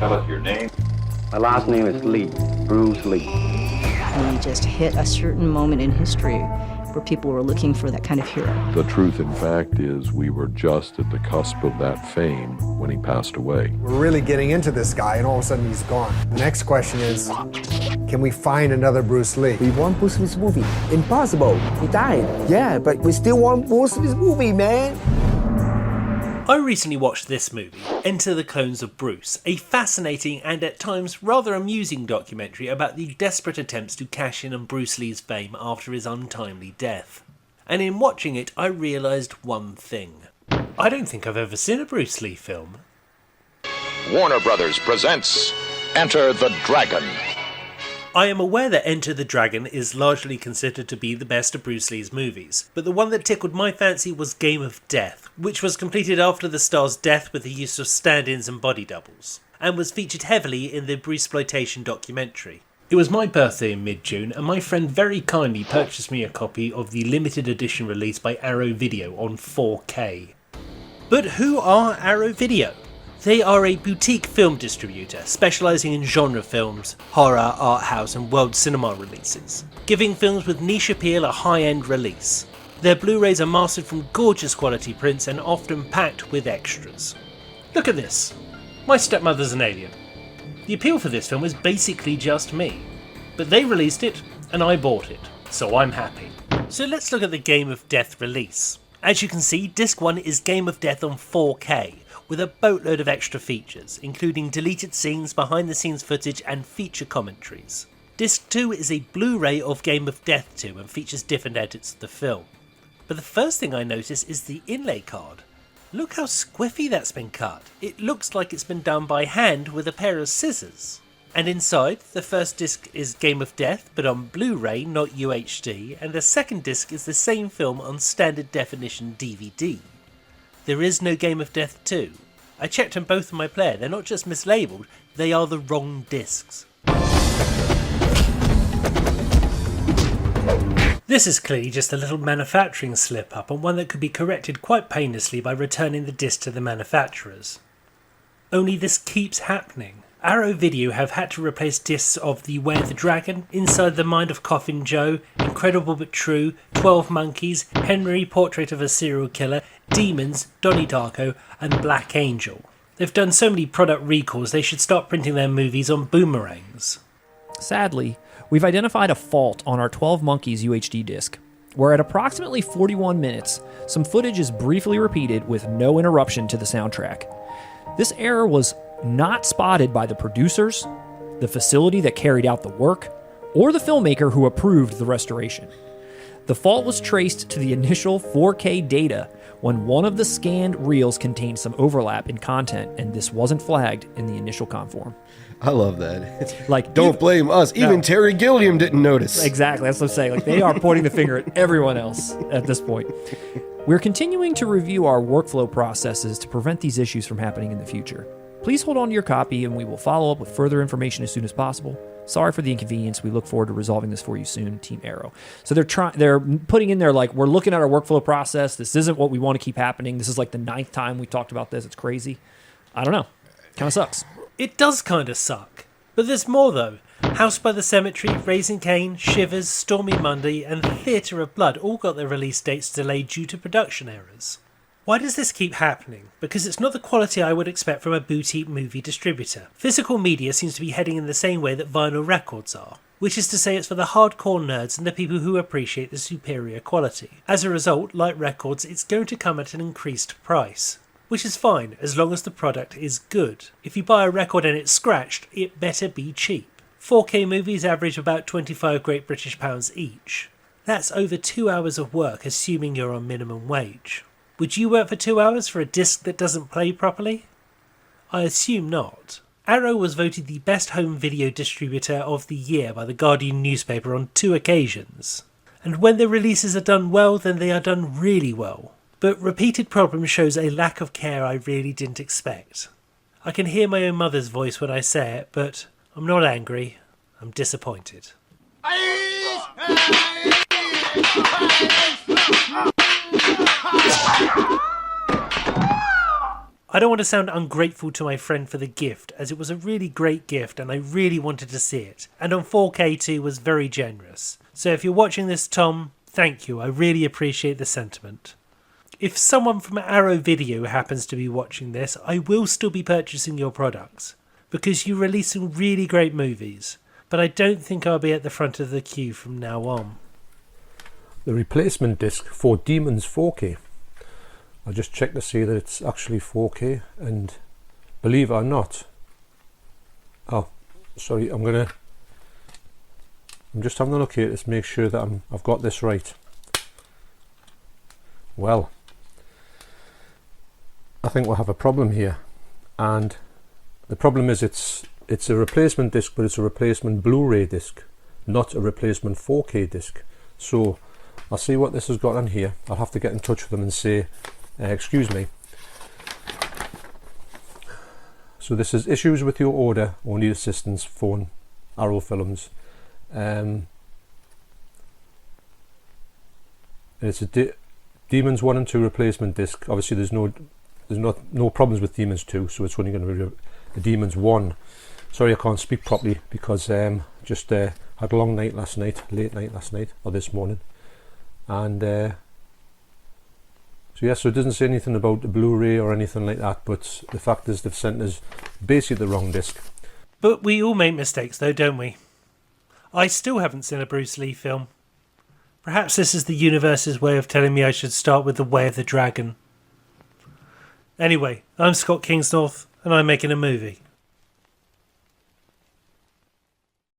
tell us your name? My last name is Lee, Bruce Lee. We just hit a certain moment in history where people were looking for that kind of hero. The truth, in fact, is we were just at the cusp of that fame when he passed away. We're really getting into this guy, and all of a sudden he's gone. The next question is, can we find another Bruce Lee? We want Bruce Lee's movie. Impossible. He died. Yeah, but we still want Bruce Lee's movie, man. I recently watched this movie, Enter the Clones of Bruce, a fascinating and at times rather amusing documentary about the desperate attempts to cash in on Bruce Lee's fame after his untimely death. And in watching it, I realised one thing. I don't think I've ever seen a Bruce Lee film. Warner Brothers presents Enter the Dragon. I am aware that Enter the Dragon is largely considered to be the best of Bruce Lee's movies, but the one that tickled my fancy was Game of Death, which was completed after the star's death with the use of stand-ins and body doubles, and was featured heavily in the Bruceploitation documentary. It was my birthday in mid-June, and my friend very kindly purchased me a copy of the limited edition release by Arrow Video on 4K. But who are Arrow Video? They are a boutique film distributor, specialising in genre films, horror, art house and world cinema releases, giving films with niche appeal a high-end release. Their Blu-rays are mastered from gorgeous quality prints and often packed with extras. Look at this. My stepmother's an alien. The appeal for this film is basically just me, but they released it and I bought it, so I'm happy. So let's look at the Game of Death release. As you can see, disc 1 is Game of Death on 4K, with a boatload of extra features, including deleted scenes, behind-the-scenes footage and feature commentaries. Disc 2 is a Blu-ray of Game of Death 2 and features different edits of the film. But the first thing I notice is the inlay card. Look how squiffy that's been cut. It looks like it's been done by hand with a pair of scissors. And inside, the first disc is Game of Death, but on Blu-ray, not UHD, and the second disc is the same film on standard definition DVD. There is no Game of Death 2. I checked on both of my player, they're not just mislabelled, they are the wrong discs. This is clearly just a little manufacturing slip-up, and one that could be corrected quite painlessly by returning the disc to the manufacturers. Only this keeps happening. Arrow Video have had to replace discs of The Way of the Dragon, Inside the Mind of Coffin Joe, Incredible But True, 12 Monkeys, Henry, Portrait of a Serial Killer, Demons, Donnie Darko, and Black Angel. They've done so many product recalls they should start printing their movies on boomerangs. Sadly, we've identified a fault on our 12 Monkeys UHD disc, where at approximately 41 minutes, some footage is briefly repeated with no interruption to the soundtrack. This error was not spotted by the producers, the facility that carried out the work, or the filmmaker who approved the restoration. The fault was traced to the initial 4K data when one of the scanned reels contained some overlap in content, and this wasn't flagged in the initial conform. I love that. Like, don't blame us. Even Terry Gilliam didn't notice. Exactly. That's what I'm saying. Like, they are pointing the finger at everyone else at this point. We're continuing to review our workflow processes to prevent these issues from happening in the future. Please hold on to your copy and we will follow up with further information as soon as possible. Sorry for the inconvenience. We look forward to resolving this for you soon, Team Arrow. So they're putting in there like, we're looking at our workflow process. This isn't what we want to keep happening. This is like the 9th time we talked about this. It's crazy. I don't know. Kind of sucks. It does kind of suck. But there's more though. House by the Cemetery, Raising Cain, Shivers, Stormy Monday and Theatre of Blood all got their release dates delayed due to production errors. Why does this keep happening? Because it's not the quality I would expect from a boutique movie distributor. Physical media seems to be heading in the same way that vinyl records are, which is to say it's for the hardcore nerds and the people who appreciate the superior quality. As a result, like records, it's going to come at an increased price. Which is fine, as long as the product is good. If you buy a record and it's scratched, it better be cheap. 4K movies average about 25 Great British pounds each. That's over 2 hours of work, assuming you're on minimum wage. Would you work for 2 hours for a disc that doesn't play properly? I assume not. Arrow was voted the best home video distributor of the year by the Guardian newspaper on 2 occasions. And when the releases are done well, then they are done really well. But repeated problems shows a lack of care I really didn't expect. I can hear my own mother's voice when I say it, but I'm not angry, I'm disappointed. I don't want to sound ungrateful to my friend for the gift, as it was a really great gift and I really wanted to see it, and on 4K too was very generous. So if you're watching this, Tom, thank you, I really appreciate the sentiment. If someone from Arrow Video happens to be watching this, I will still be purchasing your products, because you release some really great movies, but I don't think I'll be at the front of the queue from now on. The replacement disc for Demons 4K. I just checked to see that it's actually 4K, and believe it or not, oh sorry, I'm just having a look here to make sure that I've got this right. Well, I think we'll have a problem here, and the problem is it's a replacement disc, but it's a replacement Blu-ray disc, not a replacement 4K disc. So I'll see what this has got on here. I'll have to get in touch with them and say, excuse me. So this is issues with your order or need assistance, phone Arrow Films. It's a Demons 1 and 2 replacement disc. Obviously there's no problems with Demons 2, so it's only going to be a Demons 1. Sorry I can't speak properly because just had a long night last night, late night last night, or this morning. And so it doesn't say anything about the Blu-ray or anything like that, but the fact is they've sent us basically the wrong disc. But we all make mistakes though, don't we? I still haven't seen a Bruce Lee film. Perhaps this is the universe's way of telling me I should start with The Way of the Dragon. Anyway, I'm Scott Kingsnorth, and I'm making a movie.